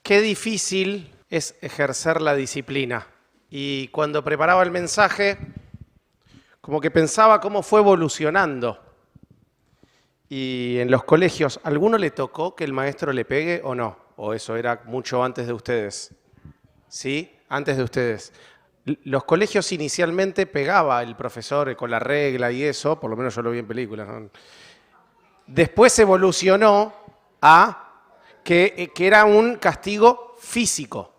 Qué difícil es ejercer la disciplina. Y cuando preparaba el mensaje, como que pensaba cómo fue evolucionando. Y en los colegios, ¿a alguno le tocó que el maestro le pegue o no? ¿O eso era mucho antes de ustedes? ¿Sí? Antes de ustedes. Los colegios inicialmente pegaba el profesor con la regla y eso, por lo menos yo lo vi en películas, ¿no? Después evolucionó a que era un castigo físico.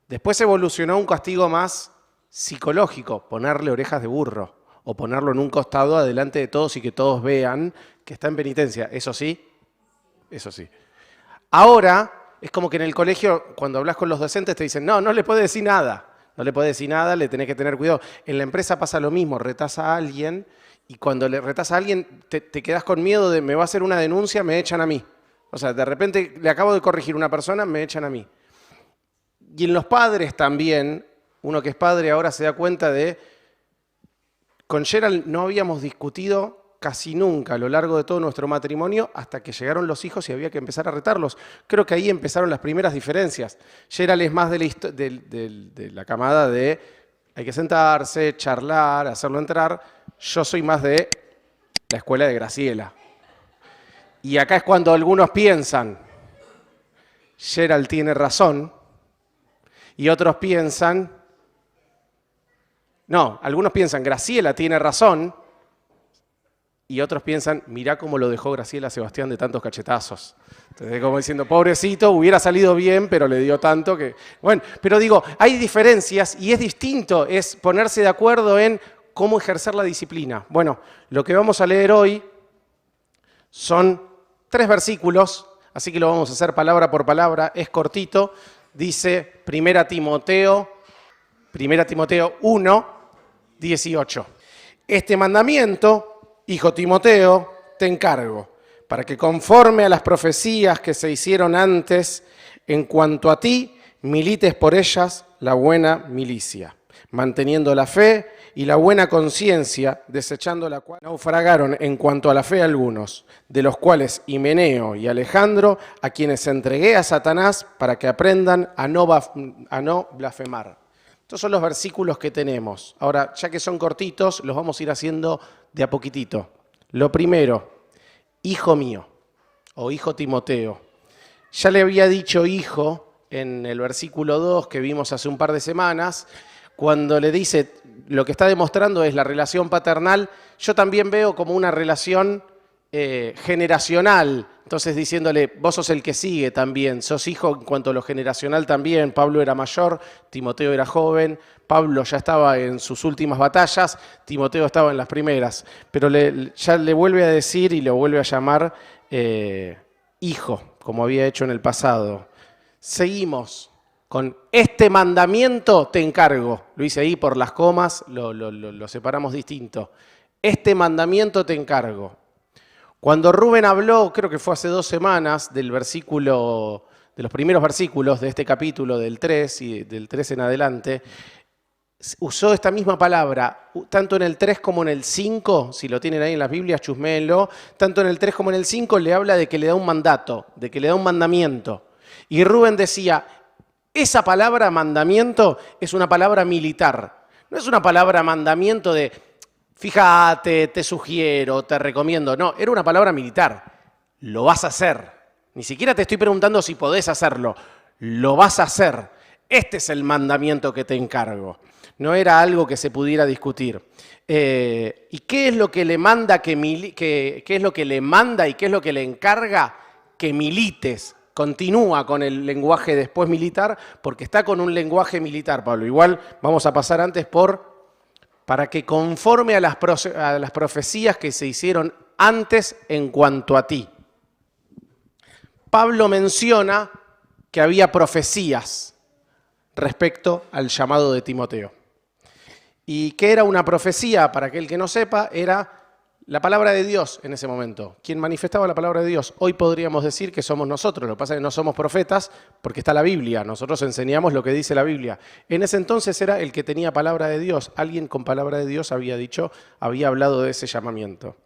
Después evolucionó a un castigo más psicológico, ponerle orejas de burro o ponerlo en un costado adelante de todos y que todos vean que está en penitencia. ¿Eso sí? Eso sí. Ahora es como que en el colegio, cuando hablas con los docentes, te dicen, no, no le puedes decir nada. No le puedes decir nada, le tenés que tener cuidado. En la empresa pasa lo mismo, retás a alguien y cuando le retás a alguien te quedás con miedo de me va a hacer una denuncia, me echan a mí. O sea, de repente le acabo de corregir a una persona, me echan a mí. Y en los padres también, uno que es padre ahora se da cuenta de, con Gerald no habíamos discutido casi nunca a lo largo de todo nuestro matrimonio hasta que llegaron los hijos y había que empezar a retarlos. Creo que ahí empezaron las primeras diferencias. Gerald es más de la camada de hay que sentarse, charlar, hacerlo entrar. Yo soy más de la escuela de Graciela. Y acá es cuando algunos piensan, Gerald tiene razón, y otros piensan, no, algunos piensan, Graciela tiene razón, y otros piensan, mirá cómo lo dejó Graciela a Sebastián de tantos cachetazos. Entonces, como diciendo, pobrecito, hubiera salido bien, pero le dio tanto que... Bueno, pero digo, hay diferencias y es distinto, es ponerse de acuerdo en cómo ejercer la disciplina. Bueno, lo que vamos a leer hoy son 3 versículos, así que lo vamos a hacer palabra por palabra, es cortito. Dice 1 Timoteo 1, 18. Este mandamiento, hijo Timoteo, te encargo, para que conforme a las profecías que se hicieron antes, en cuanto a ti, milites por ellas la buena milicia, manteniendo la fe y la buena conciencia, desechando la cual naufragaron en cuanto a la fe algunos, de los cuales Himeneo y Alejandro, a quienes entregué a Satanás para que aprendan a no blasfemar. Estos son los versículos que tenemos. Ahora, ya que son cortitos, los vamos a ir haciendo de a poquitito. Lo primero, hijo mío, o hijo Timoteo. Ya le había dicho hijo en el versículo 2 que vimos hace un par de semanas, cuando le dice, lo que está demostrando es la relación paternal, yo también veo como una relación generacional, entonces diciéndole, vos sos el que sigue también, sos hijo en cuanto a lo generacional también, Pablo era mayor, Timoteo era joven, Pablo ya estaba en sus últimas batallas, Timoteo estaba en las primeras, pero ya le vuelve a decir y lo vuelve a llamar hijo, como había hecho en el pasado. Seguimos con este mandamiento te encargo, lo hice ahí por las comas, lo separamos distinto. Este mandamiento te encargo. Cuando Rubén habló, creo que fue hace 2 semanas, del versículo, de los primeros versículos de este capítulo, del 3 y del 3 en adelante, usó esta misma palabra, tanto en el 3 como en el 5, si lo tienen ahí en las Biblias, chusméenlo, tanto en el 3 como en el 5 le habla de que le da un mandato, de que le da un mandamiento. Y Rubén decía, esa palabra mandamiento es una palabra militar, no es una palabra mandamiento de fíjate, te sugiero, te recomiendo. No, era una palabra militar. Lo vas a hacer. Ni siquiera te estoy preguntando si podés hacerlo. Lo vas a hacer. Este es el mandamiento que te encargo. No era algo que se pudiera discutir. ¿Y qué es lo que le manda qué es lo que le manda y qué es lo que le encarga? Que milites. Continúa con el lenguaje después militar, porque está con un lenguaje militar, Pablo. Igual vamos a pasar antes para que conforme a las profecías que se hicieron antes en cuanto a ti. Pablo menciona que había profecías respecto al llamado de Timoteo. ¿Y qué era una profecía? Para aquel que no sepa, era la palabra de Dios en ese momento. Quien manifestaba la palabra de Dios. Hoy podríamos decir que somos nosotros. Lo que pasa es que no somos profetas porque está la Biblia. Nosotros enseñamos lo que dice la Biblia. En ese entonces era el que tenía palabra de Dios. Alguien con palabra de Dios había hablado de ese llamamiento.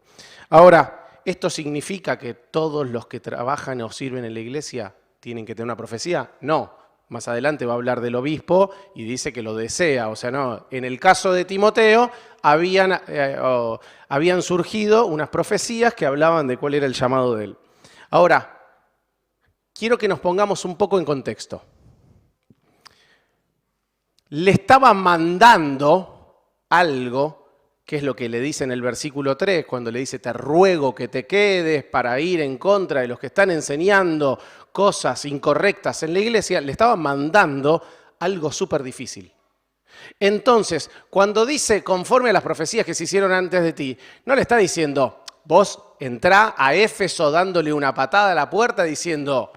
Ahora, ¿esto significa que todos los que trabajan o sirven en la iglesia ¿Tienen que tener una profecía? No. Más adelante va a hablar del obispo y dice que lo desea. O sea, no. En el caso de Timoteo habían surgido unas profecías que hablaban de cuál era el llamado de él. Ahora, quiero que nos pongamos un poco en contexto. Le estaba mandando algo, que es lo que le dice en el versículo 3, cuando le dice, te ruego que te quedes para ir en contra de los que están enseñando cosas incorrectas en la iglesia, le estaba mandando algo súper difícil. Entonces, cuando dice, conforme a las profecías que se hicieron antes de ti, no le está diciendo, vos entrá a Éfeso dándole una patada a la puerta diciendo,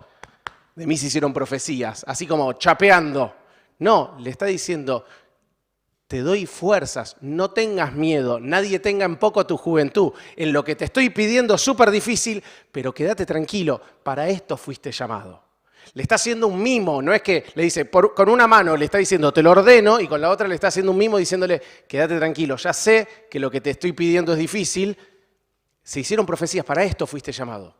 de mí se hicieron profecías, así como chapeando. No, le está diciendo, te doy fuerzas, no tengas miedo, nadie tenga en poco tu juventud. En lo que te estoy pidiendo es súper difícil, pero quédate tranquilo, para esto fuiste llamado. Le está haciendo un mimo, no es que le dice, con una mano le está diciendo, te lo ordeno, y con la otra le está haciendo un mimo diciéndole, quédate tranquilo, ya sé que lo que te estoy pidiendo es difícil, se hicieron profecías, para esto fuiste llamado.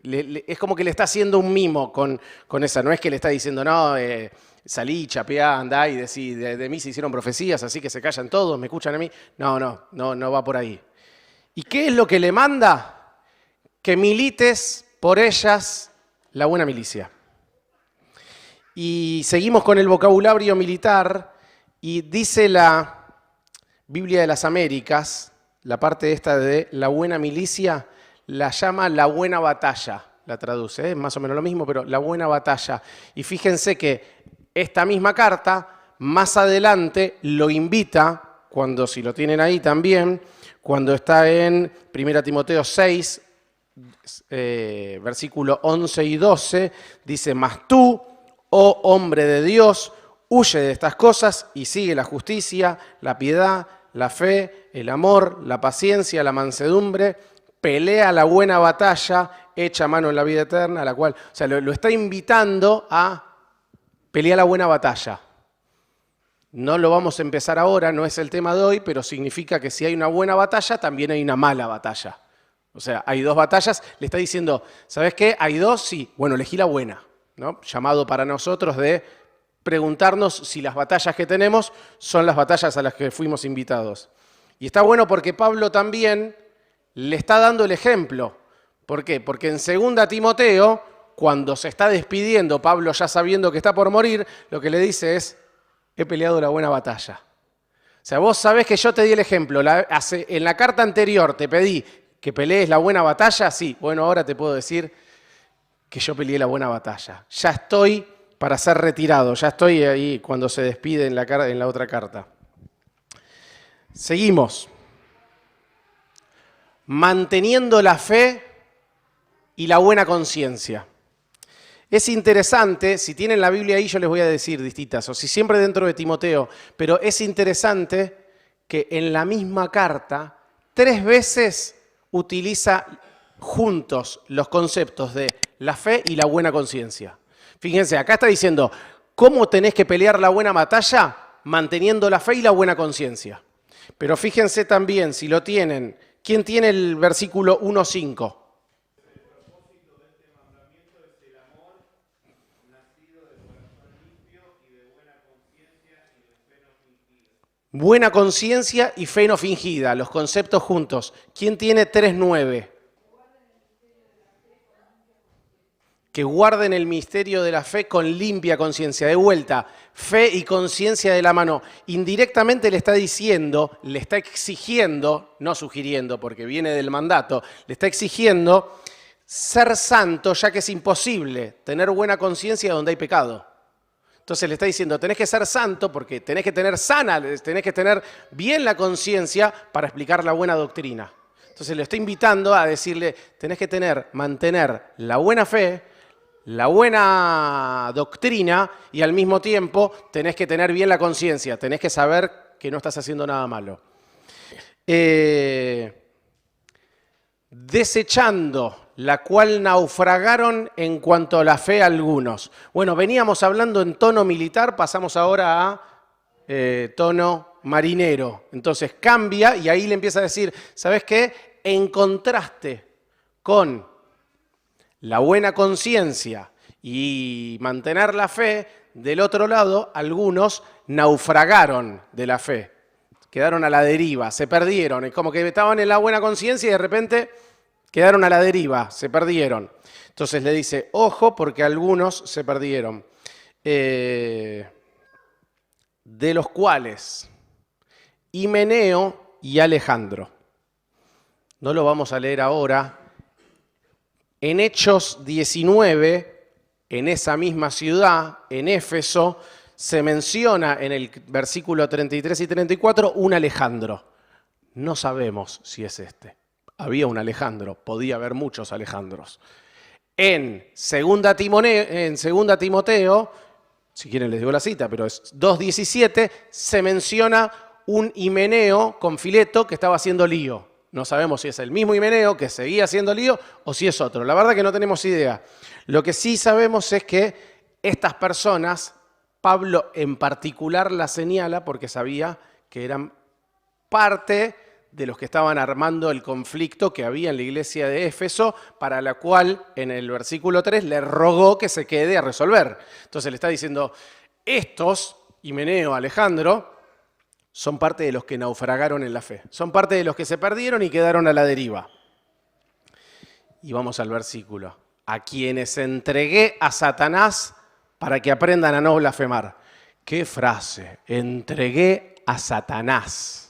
Es como que le está haciendo un mimo con esa, no es que le está diciendo, no, salí, chapeá, andá y decí, de mí se hicieron profecías, así que se callan todos, me escuchan a mí. No va por ahí. ¿Y qué es lo que le manda? Que milites por ellas la buena milicia. Y seguimos con el vocabulario militar y dice la Biblia de las Américas, la parte esta de la buena milicia, la llama la buena batalla, la traduce, es más o menos lo mismo, pero la buena batalla. Y fíjense que esta misma carta, más adelante, lo invita, si lo tienen ahí también, cuando está en 1 Timoteo 6, versículo 11 y 12, dice, mas tú, oh hombre de Dios, huye de estas cosas y sigue la justicia, la piedad, la fe, el amor, la paciencia, la mansedumbre, pelea la buena batalla, echa mano en la vida eterna, la cual, o sea, lo está invitando a pelear la buena batalla. No lo vamos a empezar ahora, no es el tema de hoy, pero significa que si hay una buena batalla, también hay una mala batalla. O sea, hay dos batallas, le está diciendo, ¿sabes qué? ¿Hay dos? Sí. Bueno, elegí la buena, ¿no? Llamado para nosotros de preguntarnos si las batallas que tenemos son las batallas a las que fuimos invitados. Y está bueno porque Pablo también le está dando el ejemplo. ¿Por qué? Porque en 2 Timoteo, cuando se está despidiendo, Pablo ya sabiendo que está por morir, lo que le dice es, he peleado la buena batalla. O sea, vos sabés que yo te di el ejemplo, en la carta anterior te pedí que pelees la buena batalla, sí, bueno, ahora te puedo decir que yo peleé la buena batalla. Ya estoy para ser retirado, ya estoy ahí cuando se despide en la otra carta. Seguimos. Manteniendo la fe y la buena conciencia. Es interesante, si tienen la Biblia ahí yo les voy a decir distintas, o si siempre dentro de Timoteo, pero es interesante que en la misma carta 3 veces utiliza juntos los conceptos de la fe y la buena conciencia. Fíjense, acá está diciendo, ¿cómo tenés que pelear la buena batalla? Manteniendo la fe y la buena conciencia. Pero fíjense también, si lo tienen, ¿quién tiene el versículo 1.5? Buena conciencia y fe no fingida, los conceptos juntos. ¿Quién tiene 3.9? Que guarden el misterio de la fe con limpia conciencia. De vuelta, fe y conciencia de la mano. Indirectamente le está diciendo, le está exigiendo, no sugiriendo porque viene del mandato, le está exigiendo ser santo ya que es imposible tener buena conciencia donde hay pecado. Entonces le está diciendo, tenés que ser santo porque tenés que tener tenés que tener bien la conciencia para explicar la buena doctrina. Entonces le está invitando a decirle, tenés que mantener la buena fe, la buena doctrina y al mismo tiempo tenés que tener bien la conciencia, tenés que saber que no estás haciendo nada malo. Desechando la cual naufragaron en cuanto a la fe algunos. Bueno, veníamos hablando en tono militar, pasamos ahora a tono marinero. Entonces cambia y ahí le empieza a decir, ¿sabes qué? En contraste con la buena conciencia y mantener la fe. Del otro lado, algunos naufragaron de la fe, quedaron a la deriva, se perdieron. Es como que estaban en la buena conciencia y de repente quedaron a la deriva, se perdieron. Entonces le dice, ojo, porque algunos se perdieron. De los cuales Himeneo y Alejandro. No lo vamos a leer ahora. En Hechos 19, en esa misma ciudad, en Éfeso, se menciona en el versículo 33 y 34 un Alejandro. No sabemos si es este. Había un Alejandro, podía haber muchos Alejandros. En 2 Timoteo, si quieren les digo la cita, pero es 2:17, se menciona un Himeneo con Fileto que estaba haciendo lío. No sabemos si es el mismo Himeneo que seguía haciendo lío o si es otro. La verdad que no tenemos idea. Lo que sí sabemos es que estas personas, Pablo en particular las señala porque sabía que eran parte de los que estaban armando el conflicto que había en la iglesia de Éfeso, para la cual en el versículo 3 le rogó que se quede a resolver. Entonces le está diciendo, estos, Himeneo, Alejandro, son parte de los que naufragaron en la fe. Son parte de los que se perdieron y quedaron a la deriva. Y vamos al versículo. A quienes entregué a Satanás para que aprendan a no blasfemar. ¡Qué frase! Entregué a Satanás.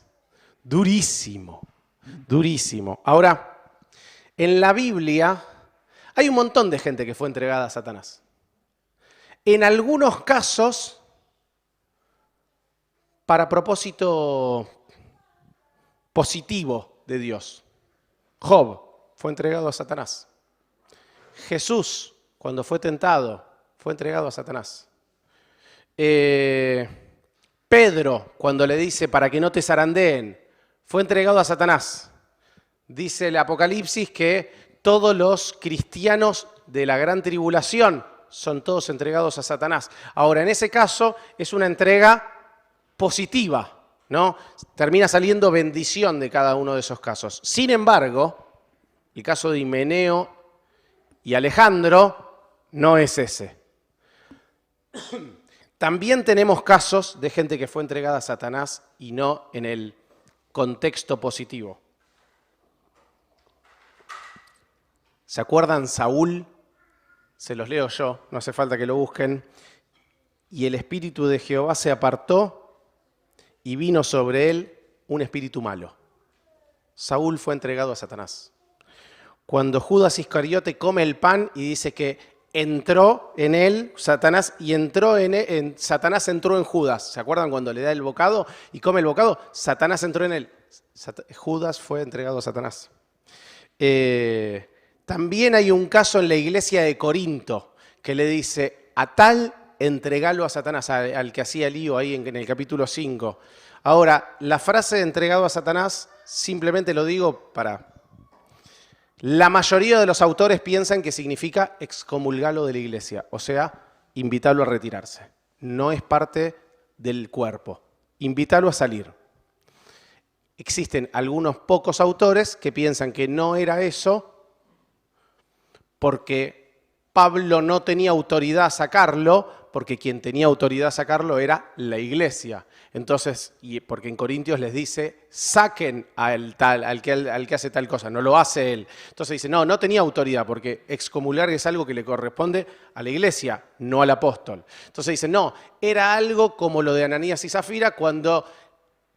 Durísimo, durísimo. Ahora, en la Biblia hay un montón de gente que fue entregada a Satanás. En algunos casos, para propósito positivo de Dios. Job fue entregado a Satanás. Jesús, cuando fue tentado, fue entregado a Satanás. Pedro, cuando le dice para que no te zarandeen, fue entregado a Satanás. Dice el Apocalipsis que todos los cristianos de la gran tribulación son todos entregados a Satanás. Ahora, en ese caso es una entrega positiva, ¿no? Termina saliendo bendición de cada uno de esos casos. Sin embargo, el caso de Himeneo y Alejandro no es ese. También tenemos casos de gente que fue entregada a Satanás y no en el contexto positivo. ¿Se acuerdan Saúl? Se los leo yo, no hace falta que lo busquen. Y el espíritu de Jehová se apartó y vino sobre él un espíritu malo. Saúl fue entregado a Satanás. Cuando Judas Iscariote come el pan y dice que entró en él Satanás y Satanás entró en Judas. ¿Se acuerdan cuando le da el bocado y come el bocado? Satanás entró en él. Judas fue entregado a Satanás. También hay un caso en la iglesia de Corinto que le dice, a tal entregalo a Satanás, al que hacía lío ahí en el capítulo 5. Ahora, la frase de entregado a Satanás, simplemente lo digo para... La mayoría de los autores piensan que significa excomulgarlo de la iglesia, o sea, invitarlo a retirarse. No es parte del cuerpo. Invitarlo a salir. Existen algunos pocos autores que piensan que no era eso porque Pablo no tenía autoridad a sacarlo, porque quien tenía autoridad a sacarlo era la iglesia. Entonces, y porque en Corintios les dice, saquen al que hace tal cosa, no lo hace él. Entonces dice, no tenía autoridad, porque excomulgar es algo que le corresponde a la iglesia, no al apóstol. Entonces dice, no, era algo como lo de Ananías y Zafira, cuando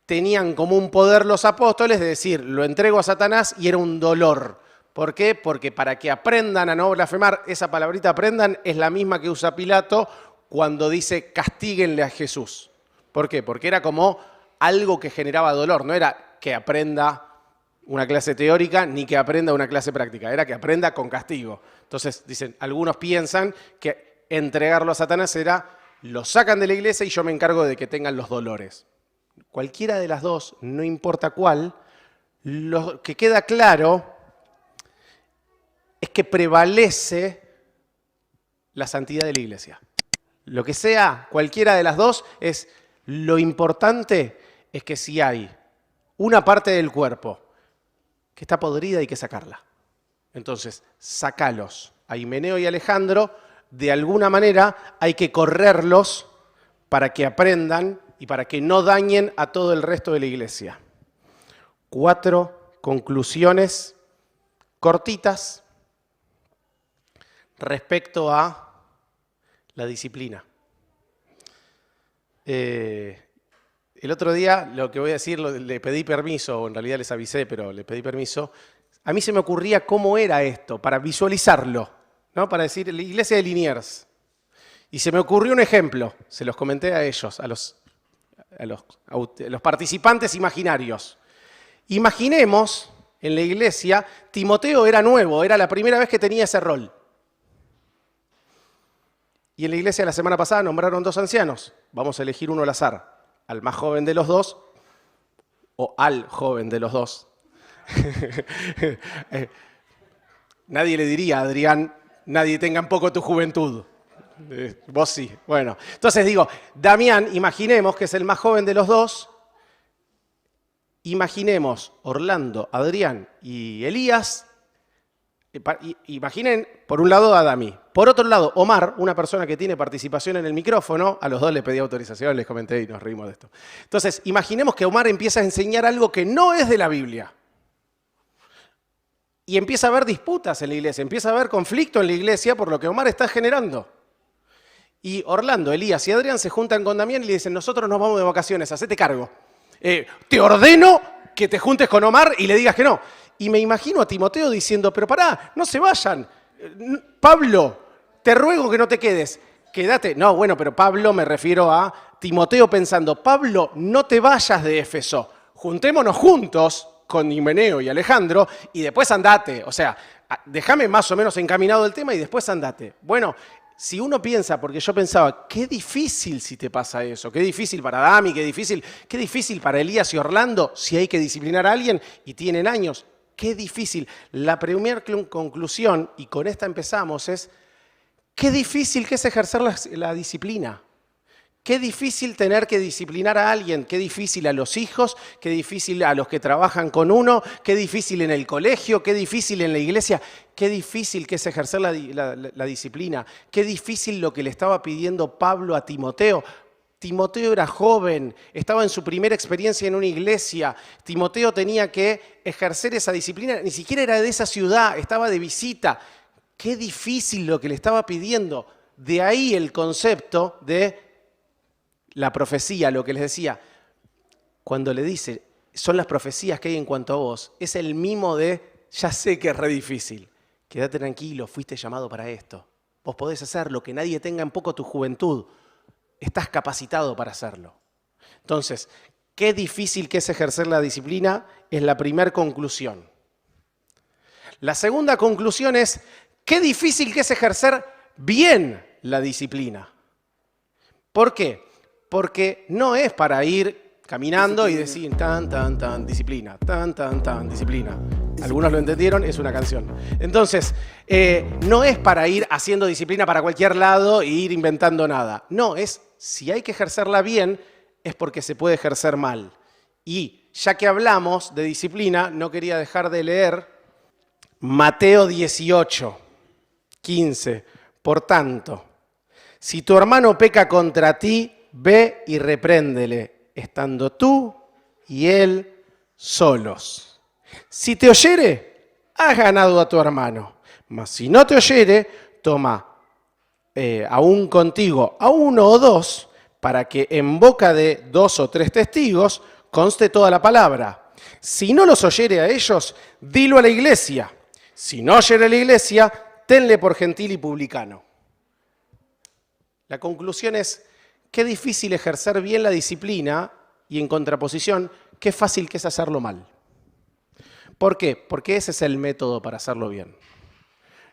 tenían como un poder los apóstoles de decir, lo entrego a Satanás, y era un dolor. ¿Por qué? Porque para que aprendan a no blasfemar, esa palabrita aprendan es la misma que usa Pilato cuando dice castíguenle a Jesús. ¿Por qué? Porque era como algo que generaba dolor, no era que aprenda una clase teórica ni que aprenda una clase práctica, era que aprenda con castigo. Entonces, dicen, algunos piensan que entregarlo a Satanás era, lo sacan de la iglesia y yo me encargo de que tengan los dolores. Cualquiera de las dos, no importa cuál, lo que queda claro es que prevalece la santidad de la iglesia. Lo que sea, cualquiera de las dos, lo importante es que si hay una parte del cuerpo que está podrida hay que sacarla. Entonces, sacalos. A Himeneo y Alejandro de alguna manera hay que correrlos para que aprendan y para que no dañen a todo el resto de la iglesia. 4 conclusiones cortitas respecto a la disciplina. El otro día, lo que voy a decir, le pedí permiso, o en realidad les avisé, pero le pedí permiso. A mí se me ocurría cómo era esto, para visualizarlo, ¿no? Para decir, la iglesia de Liniers. Y se me ocurrió un ejemplo, se los comenté a ellos, a los participantes imaginarios. Imaginemos, en la iglesia, Timoteo era nuevo, era la primera vez que tenía ese rol. Y en la iglesia la semana pasada nombraron 2 ancianos. Vamos a elegir uno al azar, al más joven de los 2 o al joven de los 2. Nadie le diría a Adrián, nadie tenga en poco tu juventud. Vos sí. Bueno, entonces digo, Damián, imaginemos que es el más joven de los 2. Imaginemos Orlando, Adrián y Elías. Imaginen, por un lado, a Dami. Por otro lado, Omar, una persona que tiene participación en el micrófono. A los 2 les pedí autorización, les comenté y nos reímos de esto. Entonces, imaginemos que Omar empieza a enseñar algo que no es de la Biblia. Y empieza a haber disputas en la iglesia, empieza a haber conflicto en la iglesia por lo que Omar está generando. Y Orlando, Elías y Adrián se juntan con Damián y le dicen, nosotros nos vamos de vacaciones, hacete cargo. Te ordeno que te juntes con Omar y le digas que no. Y me imagino a Timoteo diciendo, pero pará, no se vayan. Pablo, te ruego que no te quedes. Quédate. No, bueno, pero Pablo, me refiero a Timoteo pensando, Pablo, no te vayas de Éfeso. Juntémonos juntos con Himeneo y Alejandro y después andate. O sea, déjame más o menos encaminado el tema y después andate. Bueno, si uno piensa, porque yo pensaba, qué difícil si te pasa eso, qué difícil para Dami, qué difícil para Elías y Orlando si hay que disciplinar a alguien y tienen años. Qué difícil. La primera conclusión, y con esta empezamos, es qué difícil que es ejercer la disciplina. Qué difícil tener que disciplinar a alguien, qué difícil a los hijos, qué difícil a los que trabajan con uno, qué difícil en el colegio, qué difícil en la iglesia, qué difícil que es ejercer la disciplina, qué difícil lo que le estaba pidiendo Pablo a Timoteo. Timoteo era joven, estaba en su primera experiencia en una iglesia. Timoteo tenía que ejercer esa disciplina, ni siquiera era de esa ciudad, estaba de visita. Qué difícil lo que le estaba pidiendo. De ahí el concepto de la profecía, lo que les decía. Cuando le dice, son las profecías que hay en cuanto a vos, es el mimo de, ya sé que es re difícil. Quédate tranquilo, fuiste llamado para esto. Vos podés hacerlo, que nadie tenga en poco tu juventud. Estás capacitado para hacerlo. Entonces, qué difícil que es ejercer la disciplina es la primera conclusión. La segunda conclusión es, qué difícil que es ejercer bien la disciplina. ¿Por qué? Porque no es para ir caminando y decir tan, disciplina, tan, disciplina. Algunos lo entendieron, es una canción. Entonces, no es para ir haciendo disciplina para cualquier lado e ir inventando nada. No, es, si hay que ejercerla bien, es porque se puede ejercer mal. Y ya que hablamos de disciplina, no quería dejar de leer Mateo 18, 15. Por tanto, si tu hermano peca contra ti, ve y repréndele, estando tú y él solos. Si te oyere, has ganado a tu hermano. Mas si no te oyere, toma aún contigo a 1 o 2, para que en boca de 2 o 3 testigos conste toda la palabra. Si no los oyere a ellos, dilo a la iglesia. Si no oyere a la iglesia, tenle por gentil y publicano. La conclusión es, qué difícil ejercer bien la disciplina y en contraposición, qué fácil que es hacerlo mal. ¿Por qué? Porque ese es el método para hacerlo bien.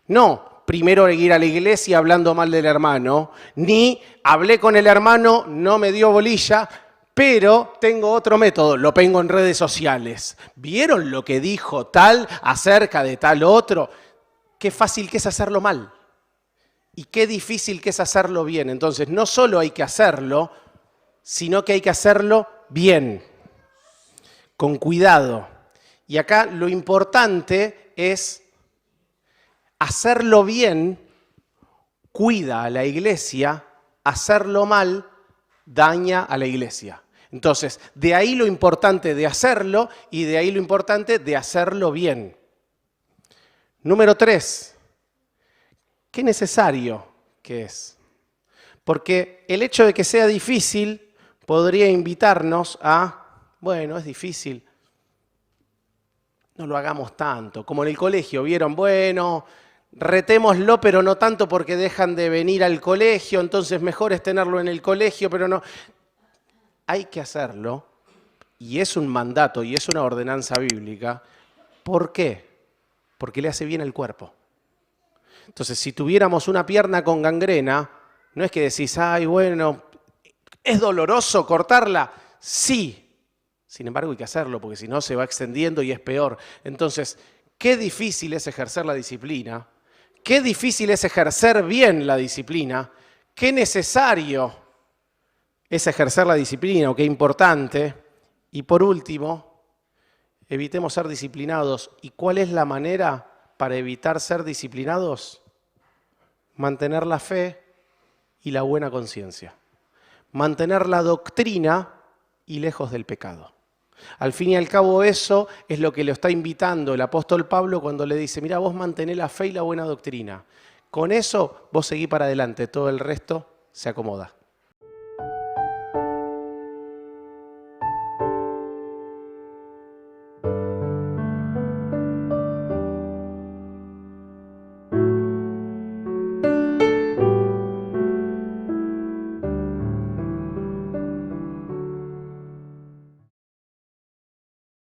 No primero ir a la iglesia hablando mal del hermano, ni hablé con el hermano, no me dio bolilla, pero tengo otro método, lo pongo en redes sociales. ¿Vieron lo que dijo tal acerca de tal otro? Qué fácil que es hacerlo mal. Y qué difícil que es hacerlo bien. Entonces, no solo hay que hacerlo, sino que hay que hacerlo bien, con cuidado. Y acá lo importante es hacerlo bien cuida a la iglesia, hacerlo mal daña a la iglesia. Entonces, de ahí lo importante de hacerlo y de ahí lo importante de hacerlo bien. Número 3, qué necesario que es. Porque el hecho de que sea difícil podría invitarnos a, bueno, es difícil, no lo hagamos tanto. Como en el colegio, ¿vieron? Bueno, retémoslo, pero no tanto porque dejan de venir al colegio, entonces mejor es tenerlo en el colegio, pero no. Hay que hacerlo, y es un mandato, y es una ordenanza bíblica. ¿Por qué? Porque le hace bien al cuerpo. Entonces, si tuviéramos una pierna con gangrena, no es que decís, ay, bueno, ¿es doloroso cortarla? Sí. Sin embargo, hay que hacerlo, porque si no se va extendiendo y es peor. Entonces, qué difícil es ejercer la disciplina, qué difícil es ejercer bien la disciplina, qué necesario es ejercer la disciplina, o qué importante. Y por último, evitemos ser disciplinados. ¿Y cuál es la manera para evitar ser disciplinados? Mantener la fe y la buena conciencia. Mantener la doctrina y lejos del pecado. Al fin y al cabo eso es lo que le está invitando el apóstol Pablo cuando le dice, mira, vos mantenés la fe y la buena doctrina. Con eso vos seguís para adelante, todo el resto se acomoda.